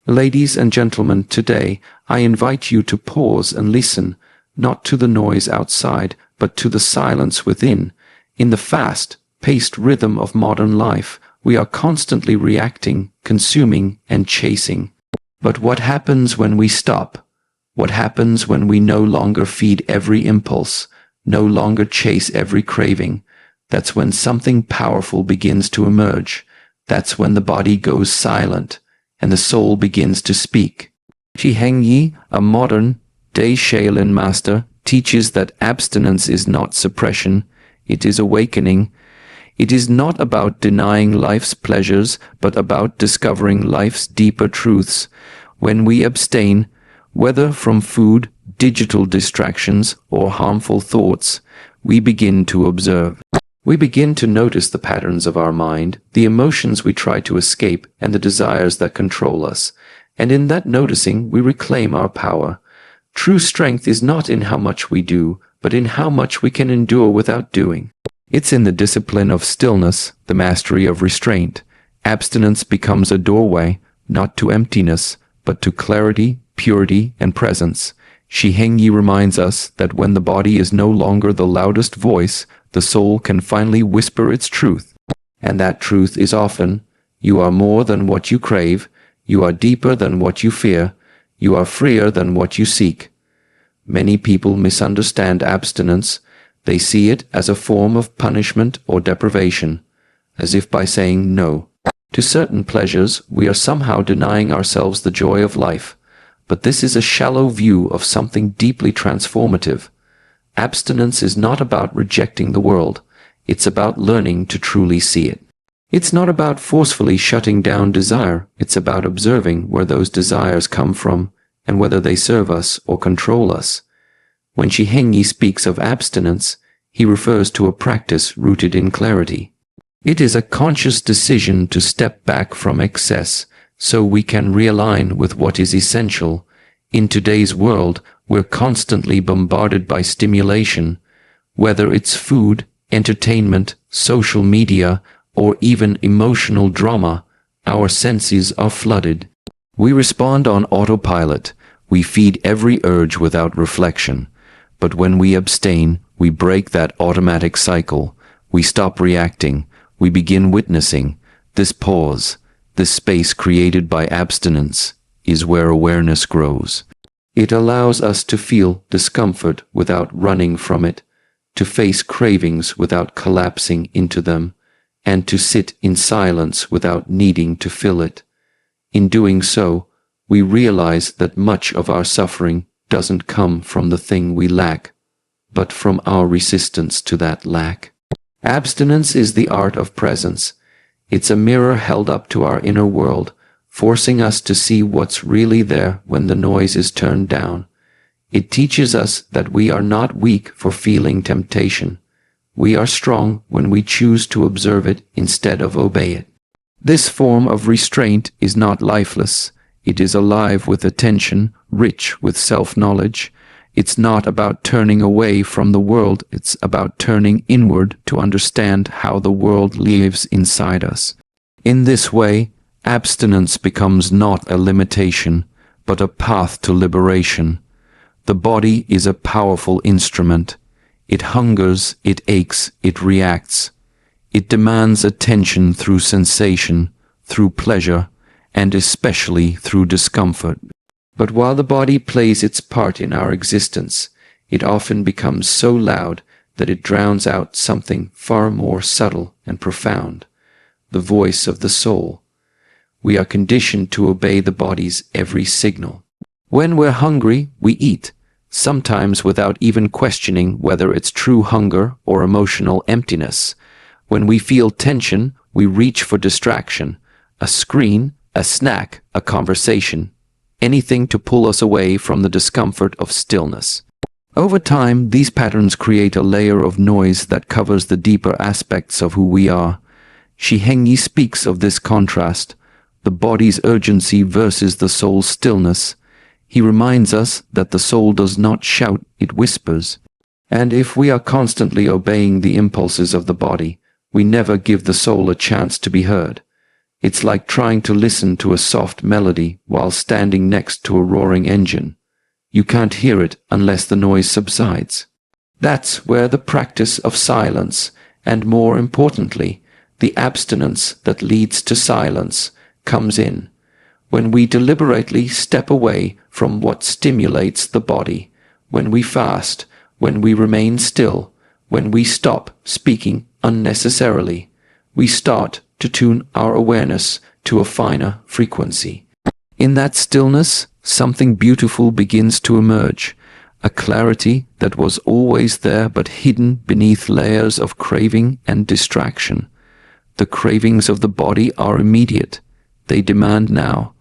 Ladies and gentlemen, today I invite you to pause and listen, not to the noise outside, but to the silence within. In the fast-paced rhythm of modern life, we are constantly reacting, consuming, and chasing. But what happens when we stop? What happens when we no longer feed every impulse, no longer chase every craving? That's when something powerful begins to emerge. That's when the body goes silent and the soul begins to speak. Shi Heng, a modern-day Shaolin master, teaches that abstinence is not suppression, it is awakening. It is not about denying life's pleasures, but about discovering life's deeper truths. When we abstain, whether from food, digital distractions, or harmful thoughts, we begin to observe. We begin to notice the patterns of our mind, the emotions we try to escape, and the desires that control us. And in that noticing, we reclaim our power. True strength is not in how much we do, but in how much we can endure without doing. It's in the discipline of stillness, the mastery of restraint. Abstinence becomes a doorway, not to emptiness, but to clarity, purity, and presence. Shi Heng reminds us that when the body is no longer the loudest voice, the soul can finally whisper its truth. And that truth is often, you are more than what you crave, you are deeper than what you fear, you are freer than what you seek. Many people misunderstand abstinence. They see it as a form of punishment or deprivation, as if by saying no to certain pleasures, we are somehow denying ourselves the joy of life. But this is a shallow view of something deeply transformative. Abstinence is not about rejecting the world. It's about learning to truly see it. It's not about forcefully shutting down desire. It's about observing where those desires come from and whether they serve us or control us. When Shi Heng speaks of abstinence, he refers to a practice rooted in clarity. It is a conscious decision to step back from excess so we can realign with what is essential. In today's world, we're constantly bombarded by stimulation, whether it's food, entertainment, social media, or even emotional drama. Our senses are flooded. We respond on autopilot. We feed every urge without reflection. But when we abstain, we break that automatic cycle. We stop reacting. We begin witnessing. This pause, this space created by abstinence, is where awareness grows. It allows us to feel discomfort without running from it, to face cravings without collapsing into them, and to sit in silence without needing to fill it. In doing so, we realize that much of our suffering doesn't come from the thing we lack, but from our resistance to that lack. Abstinence is the art of presence. It's a mirror held up to our inner world, forcing us to see what's really there when the noise is turned down. It teaches us that we are not weak for feeling temptation. We are strong when we choose to observe it instead of obey it. This form of restraint is not lifeless. It is alive with attention, rich with self-knowledge. It's not about turning away from the world. It's about turning inward to understand how the world lives inside us. In this way, abstinence becomes not a limitation, but a path to liberation. The body is a powerful instrument. It hungers, it aches, it reacts. It demands attention through sensation, through pleasure, and especially through discomfort. But while the body plays its part in our existence, it often becomes so loud that it drowns out something far more subtle and profound, the voice of the soul. We are conditioned to obey the body's every signal. When we're hungry, we eat, sometimes without even questioning whether it's true hunger or emotional emptiness. When we feel tension, we reach for distraction, a screen, a snack, a conversation, anything to pull us away from the discomfort of stillness. Over time, these patterns create a layer of noise that covers the deeper aspects of who we are. Shi Heng speaks of this contrast, the body's urgency versus the soul's stillness. He reminds us that the soul does not shout, it whispers. And if we are constantly obeying the impulses of the body, we never give the soul a chance to be heard. It's like trying to listen to a soft melody while standing next to a roaring engine. You can't hear it unless the noise subsides. That's where the practice of silence, and more importantly, the abstinence that leads to silence, comes in. When we deliberately step away from what stimulates the body, when we fast, when we remain still, when we stop speaking unnecessarily, we start to tune our awareness to a finer frequency. In that stillness, something beautiful begins to emerge, a clarity that was always there but hidden beneath layers of craving and distraction. The cravings of the body are immediate. They demand now,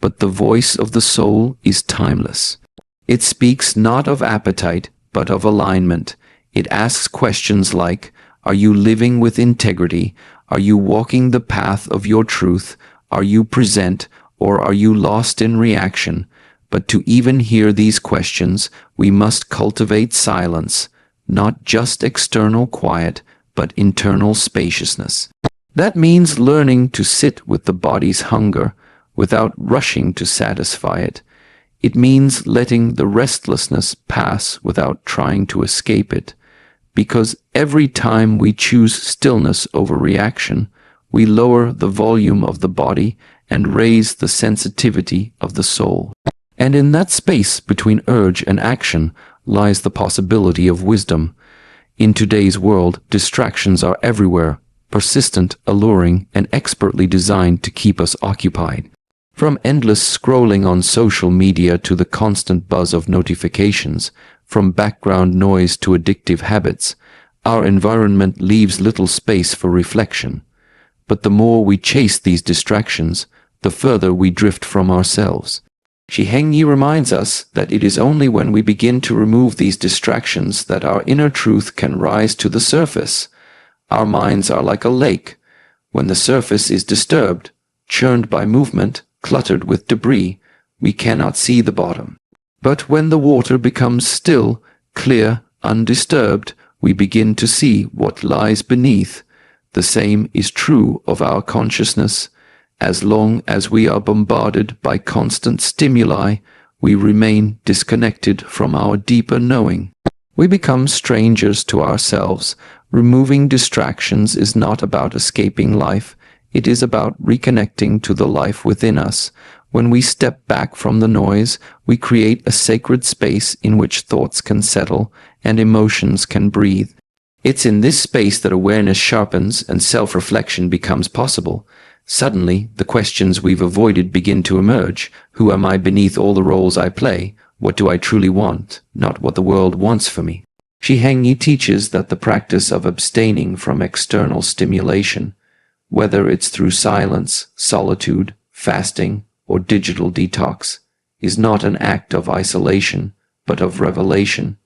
but the voice of the soul is timeless. It speaks not of appetite, but of alignment. It asks questions like, are you living with integrity? Are you walking the path of your truth? Are you present, or are you lost in reaction? But to even hear these questions, we must cultivate silence, not just external quiet, but internal spaciousness. That means learning to sit with the body's hunger without rushing to satisfy it. It means letting the restlessness pass without trying to escape it. Because every time we choose stillness over reaction, we lower the volume of the body and raise the sensitivity of the soul. And in that space between urge and action lies the possibility of wisdom. In today's world, distractions are everywhere, persistent, alluring, and expertly designed to keep us occupied. From endless scrolling on social media to the constant buzz of notifications, from background noise to addictive habits, our environment leaves little space for reflection. But the more we chase these distractions, the further we drift from ourselves. Shi Heng reminds us that it is only when we begin to remove these distractions that our inner truth can rise to the surface. Our minds are like a lake. When the surface is disturbed, churned by movement, cluttered with debris, we cannot see the bottom. But when the water becomes still, clear, undisturbed, we begin to see what lies beneath. The same is true of our consciousness. As long as we are bombarded by constant stimuli, we remain disconnected from our deeper knowing. We become strangers to ourselves. Removing distractions is not about escaping life. It is about reconnecting to the life within us. When we step back from the noise, we create a sacred space in which thoughts can settle and emotions can breathe. It's in this space that awareness sharpens and self-reflection becomes possible. Suddenly, the questions we've avoided begin to emerge. Who am I beneath all the roles I play? What do I truly want, not what the world wants for me? Shi Heng teaches that the practice of abstaining from external stimulation, whether it's through silence, solitude, fasting, or digital detox, is not an act of isolation, but of revelation.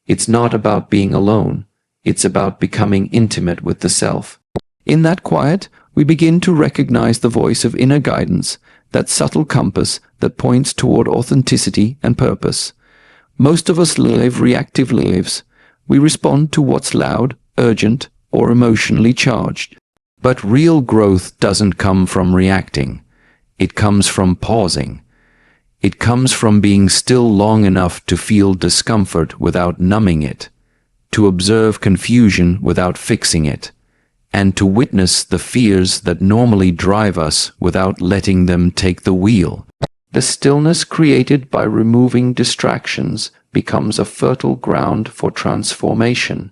It's not about being alone. It's about becoming intimate with the self. In that quiet, we begin to recognize the voice of inner guidance, that subtle compass that points toward authenticity and purpose. Most of us live reactive lives. We respond to what's loud, urgent, or emotionally charged. But real growth doesn't come from reacting. It comes from pausing. It comes from being still long enough to feel discomfort without numbing it, to observe confusion without fixing it, and to witness the fears that normally drive us without letting them take the wheel. The stillness created by removing distractions becomes a fertile ground for transformation.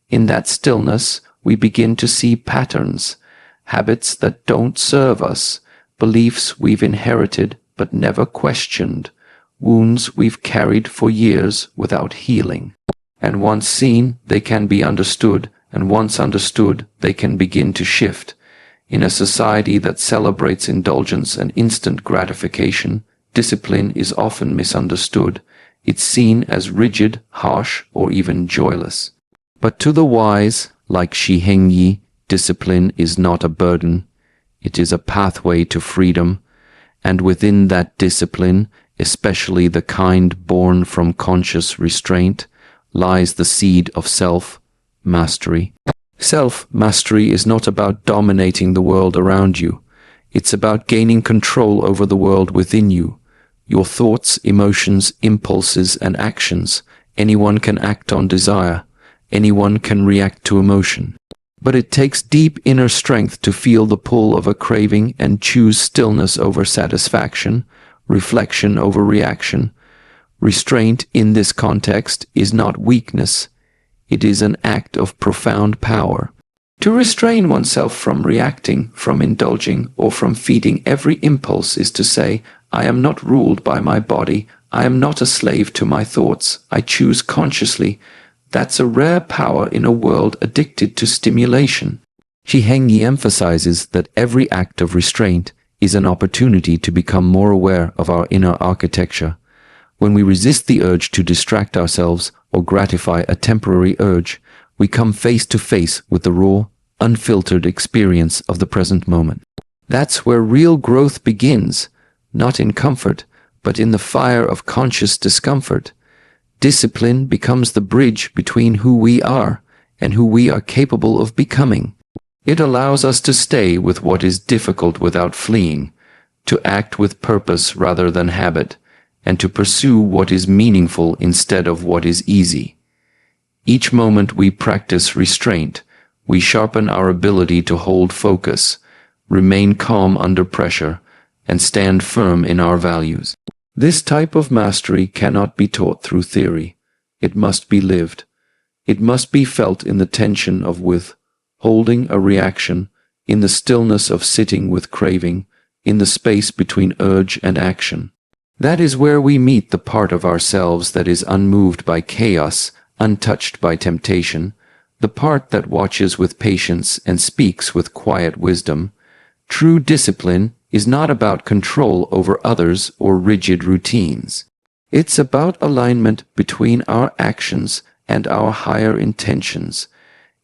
In that stillness, we begin to see patterns, habits that don't serve us, beliefs we've inherited but never questioned, wounds we've carried for years without healing. And once seen, they can be understood, and once understood, they can begin to shift. In a society that celebrates indulgence and instant gratification, discipline is often misunderstood. It's seen as rigid, harsh, or even joyless. But to the wise, like Shi Heng, discipline is not a burden. It is a pathway to freedom. And within that discipline, especially the kind born from conscious restraint, lies the seed of self-mastery. Self-mastery is not about dominating the world around you. It's about gaining control over the world within you. Your thoughts, emotions, impulses, and actions. Anyone can act on desire. Anyone can react to emotion. But it takes deep inner strength to feel the pull of a craving and choose stillness over satisfaction, reflection over reaction. Restraint in this context is not weakness. It is an act of profound power. To restrain oneself from reacting, from indulging, or from feeding every impulse is to say, I am not ruled by my body, I am not a slave to my thoughts, I choose consciously. That's a rare power in a world addicted to stimulation. Shi Heng emphasizes that every act of restraint is an opportunity to become more aware of our inner architecture. When we resist the urge to distract ourselves or gratify a temporary urge, we come face to face with the raw, unfiltered experience of the present moment. That's where real growth begins, not in comfort, but in the fire of conscious discomfort. Discipline becomes the bridge between who we are and who we are capable of becoming. It allows us to stay with what is difficult without fleeing, to act with purpose rather than habit, and to pursue what is meaningful instead of what is easy. Each moment we practice restraint, we sharpen our ability to hold focus, remain calm under pressure, and stand firm in our values. This type of mastery cannot be taught through theory. It must be lived. It must be felt in the tension of withholding a reaction, in the stillness of sitting with craving, in the space between urge and action. That is where we meet the part of ourselves that is unmoved by chaos, untouched by temptation, the part that watches with patience and speaks with quiet wisdom. True discipline is not about control over others or rigid routines. It's about alignment between our actions and our higher intentions.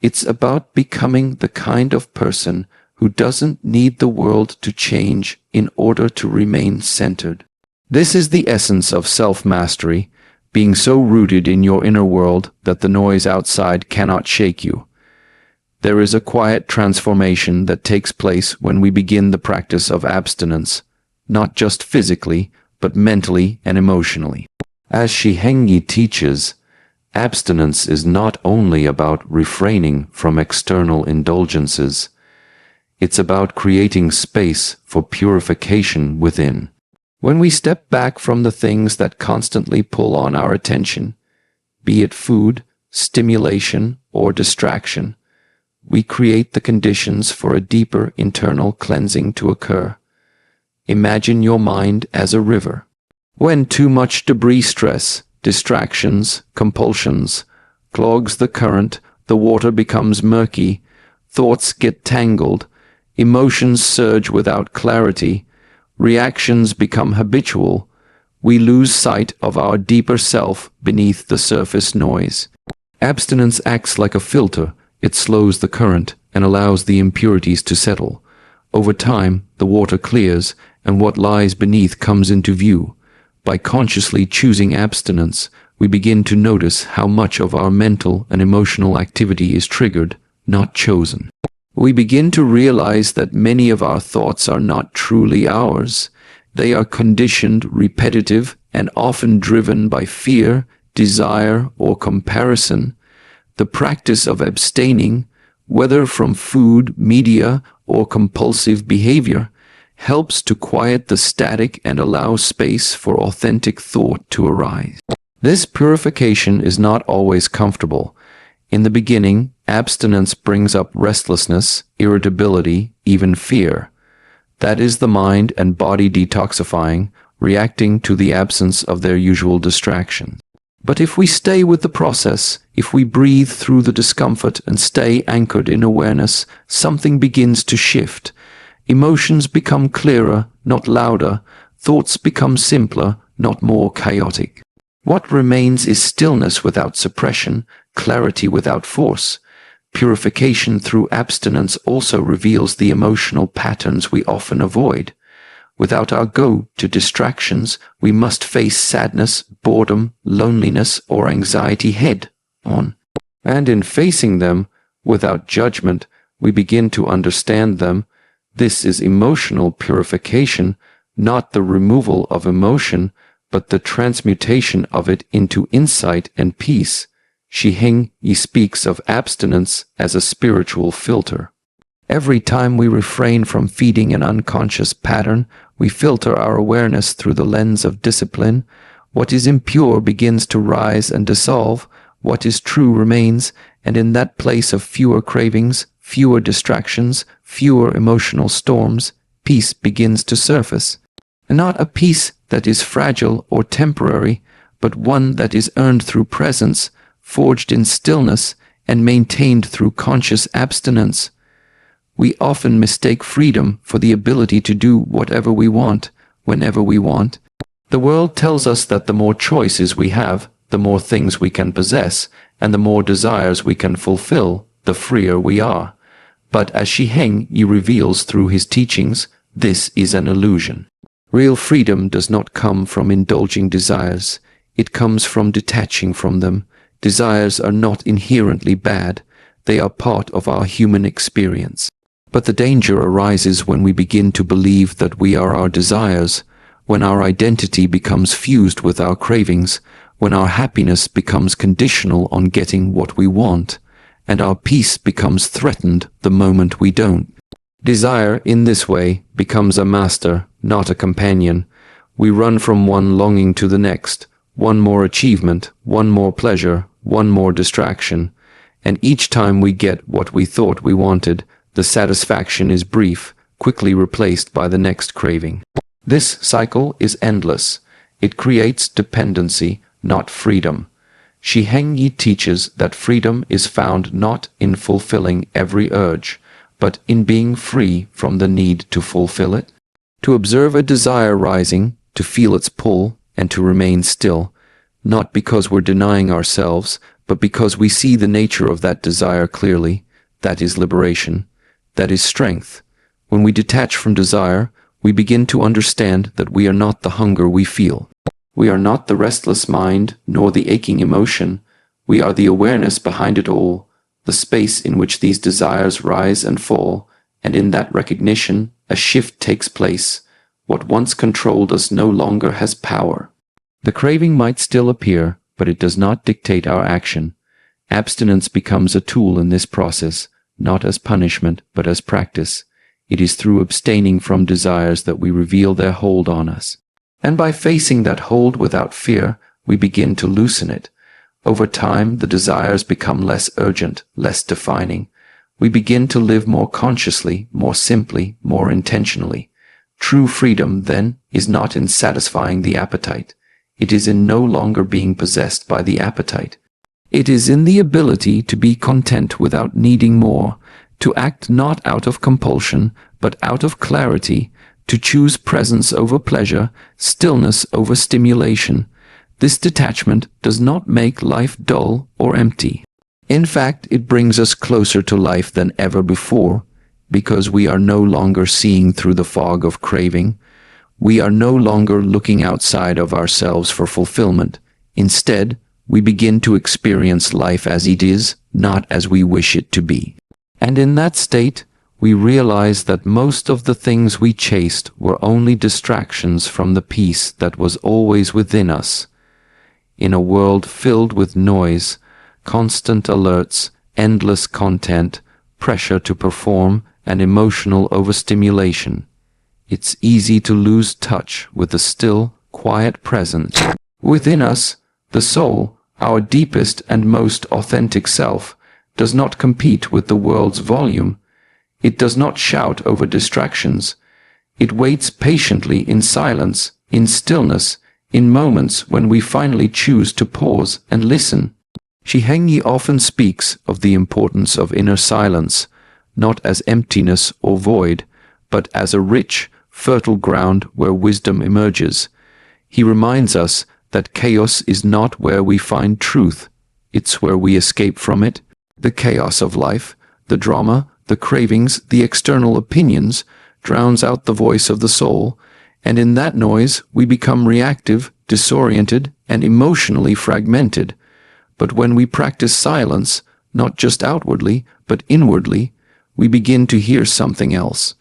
It's about becoming the kind of person who doesn't need the world to change in order to remain centered. This is the essence of self-mastery, being so rooted in your inner world that the noise outside cannot shake you. There is a quiet transformation that takes place when we begin the practice of abstinence, not just physically, but mentally and emotionally. As Shi Heng teaches, abstinence is not only about refraining from external indulgences, it's about creating space for purification within. When we step back from the things that constantly pull on our attention, be it food, stimulation, or distraction, we create the conditions for a deeper internal cleansing to occur. Imagine your mind as a river. When too much debris stress, distractions, compulsions, clogs the current, the water becomes murky, thoughts get tangled, emotions surge without clarity, reactions become habitual, we lose sight of our deeper self beneath the surface noise. Abstinence acts like a filter. It slows the current and allows the impurities to settle. Over time, the water clears and what lies beneath comes into view. By consciously choosing abstinence, we begin to notice how much of our mental and emotional activity is triggered, not chosen. We begin to realize that many of our thoughts are not truly ours. They are conditioned, repetitive, and often driven by fear, desire, or comparison. The practice of abstaining, whether from food, media, or compulsive behavior, helps to quiet the static and allow space for authentic thought to arise. This purification is not always comfortable. In the beginning, abstinence brings up restlessness, irritability, even fear. That is the mind and body detoxifying, reacting to the absence of their usual distractions. But if we stay with the process, if we breathe through the discomfort and stay anchored in awareness, something begins to shift. Emotions become clearer, not louder. Thoughts become simpler, not more chaotic. What remains is stillness without suppression, clarity without force. Purification through abstinence also reveals the emotional patterns we often avoid. Without our go to distractions, we must face sadness, boredom, loneliness, or anxiety head on. And in facing them, without judgment, we begin to understand them. This is emotional purification, not the removal of emotion, but the transmutation of it into insight and peace. Shi Heng speaks of abstinence as a spiritual filter. Every time we refrain from feeding an unconscious pattern, we filter our awareness through the lens of discipline. What is impure begins to rise and dissolve, what is true remains, and in that place of fewer cravings, fewer distractions, fewer emotional storms, peace begins to surface. And not a peace that is fragile or temporary, but one that is earned through presence, forged in stillness, and maintained through conscious abstinence. We often mistake freedom for the ability to do whatever we want, whenever we want. The world tells us that the more choices we have, the more things we can possess, and the more desires we can fulfill, the freer we are. But as Shi Heng reveals through his teachings, this is an illusion. Real freedom does not come from indulging desires. It comes from detaching from them. Desires are not inherently bad. They are part of our human experience. But the danger arises when we begin to believe that we are our desires, when our identity becomes fused with our cravings, when our happiness becomes conditional on getting what we want, and our peace becomes threatened the moment we don't. Desire, in this way, becomes a master, not a companion. We run from one longing to the next, one more achievement, one more pleasure, one more distraction, and each time we get what we thought we wanted, the satisfaction is brief, quickly replaced by the next craving. This cycle is endless. It creates dependency, not freedom. Shi Heng teaches that freedom is found not in fulfilling every urge, but in being free from the need to fulfill it. To observe a desire rising, to feel its pull, and to remain still, not because we're denying ourselves, but because we see the nature of that desire clearly. That is liberation. That is strength. When we detach from desire, we begin to understand that we are not the hunger we feel. We are not the restless mind, nor the aching emotion. We are the awareness behind it all, the space in which these desires rise and fall, and in that recognition, a shift takes place. What once controlled us no longer has power. The craving might still appear, but it does not dictate our action. Abstinence becomes a tool in this process, not as punishment, but as practice. It is through abstaining from desires that we reveal their hold on us. And by facing that hold without fear, we begin to loosen it. Over time, the desires become less urgent, less defining. We begin to live more consciously, more simply, more intentionally. True freedom, then, is not in satisfying the appetite. It is in no longer being possessed by the appetite. It is in the ability to be content without needing more, to act not out of compulsion, but out of clarity, to choose presence over pleasure, stillness over stimulation. This detachment does not make life dull or empty. In fact, it brings us closer to life than ever before, because we are no longer seeing through the fog of craving. We are no longer looking outside of ourselves for fulfillment. Instead, we begin to experience life as it is, not as we wish it to be. And in that state, we realize that most of the things we chased were only distractions from the peace that was always within us. In a world filled with noise, constant alerts, endless content, pressure to perform, and emotional overstimulation, it's easy to lose touch with the still, quiet presence within us. The soul, our deepest and most authentic self, does not compete with the world's volume. It does not shout over distractions. It waits patiently in silence, in stillness, in moments when we finally choose to pause and listen. Shi Heng often speaks of the importance of inner silence, not as emptiness or void, but as a rich, fertile ground where wisdom emerges. He reminds us that chaos is not where we find truth, it's where we escape from it. The chaos of life, the drama, the cravings, the external opinions, drowns out the voice of the soul, and in that noise we become reactive, disoriented, and emotionally fragmented. But when we practice silence, not just outwardly, but inwardly, we begin to hear something else.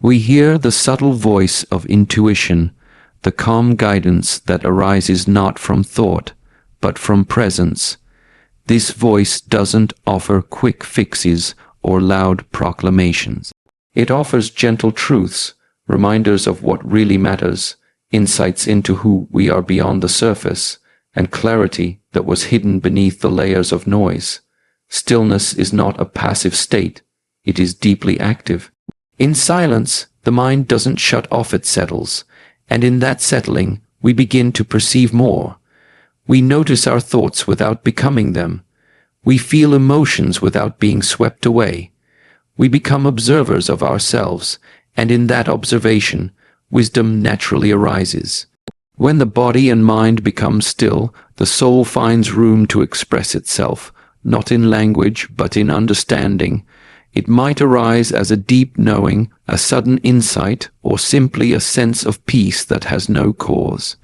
We hear the subtle voice of intuition, the calm guidance that arises not from thought, but from presence. This voice doesn't offer quick fixes or loud proclamations. It offers gentle truths, reminders of what really matters, insights into who we are beyond the surface, and clarity that was hidden beneath the layers of noise. Stillness is not a passive state, it is deeply active. In silence, the mind doesn't shut off, it settles, and in that settling, we begin to perceive more. We notice our thoughts without becoming them. We feel emotions without being swept away. We become observers of ourselves, and in that observation, wisdom naturally arises. When the body and mind become still, the soul finds room to express itself, not in language, but in understanding. It might arise as a deep knowing, a sudden insight, or simply a sense of peace that has no cause.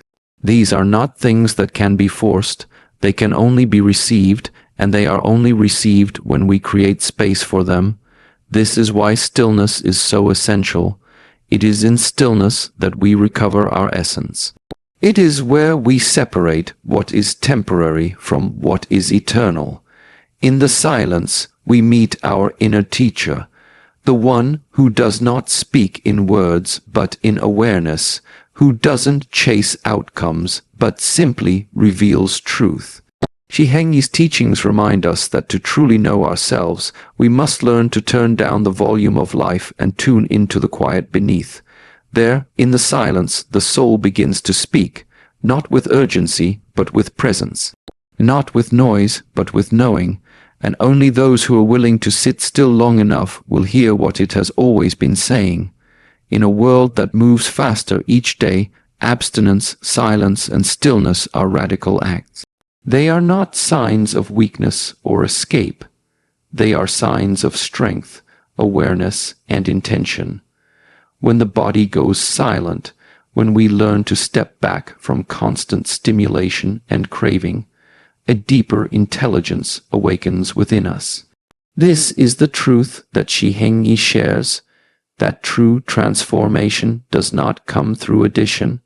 These are not things that can be forced, they can only be received, and they are only received when we create space for them. This is why stillness is so essential. It is in stillness that we recover our essence. It is where we separate what is temporary from what is eternal. In the silence, we meet our inner teacher, the one who does not speak in words but in awareness, who doesn't chase outcomes but simply reveals truth. Shi Heng's teachings remind us that to truly know ourselves, we must learn to turn down the volume of life and tune into the quiet beneath. There, in the silence, the soul begins to speak, not with urgency but with presence, not with noise but with knowing, and only those who are willing to sit still long enough will hear what it has always been saying. In a world that moves faster each day, abstinence, silence, and stillness are radical acts. They are not signs of weakness or escape. They are signs of strength, awareness, and intention. When the body goes silent, when we learn to step back from constant stimulation and craving, a deeper intelligence awakens within us. This is the truth that Shi Heng shares, that true transformation does not come through addition,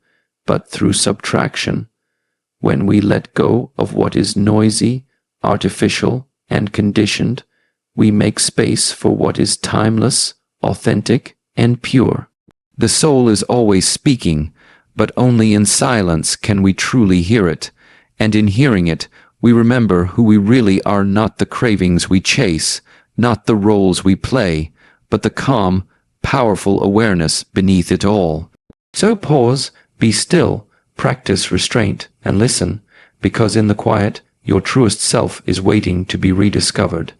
but through subtraction. When we let go of what is noisy, artificial, and conditioned, we make space for what is timeless, authentic, and pure. The soul is always speaking, but only in silence can we truly hear it, and in hearing it, we remember who we really are, not the cravings we chase, not the roles we play, but the calm, powerful awareness beneath it all. So pause, be still, practice restraint, and listen, because in the quiet, your truest self is waiting to be rediscovered.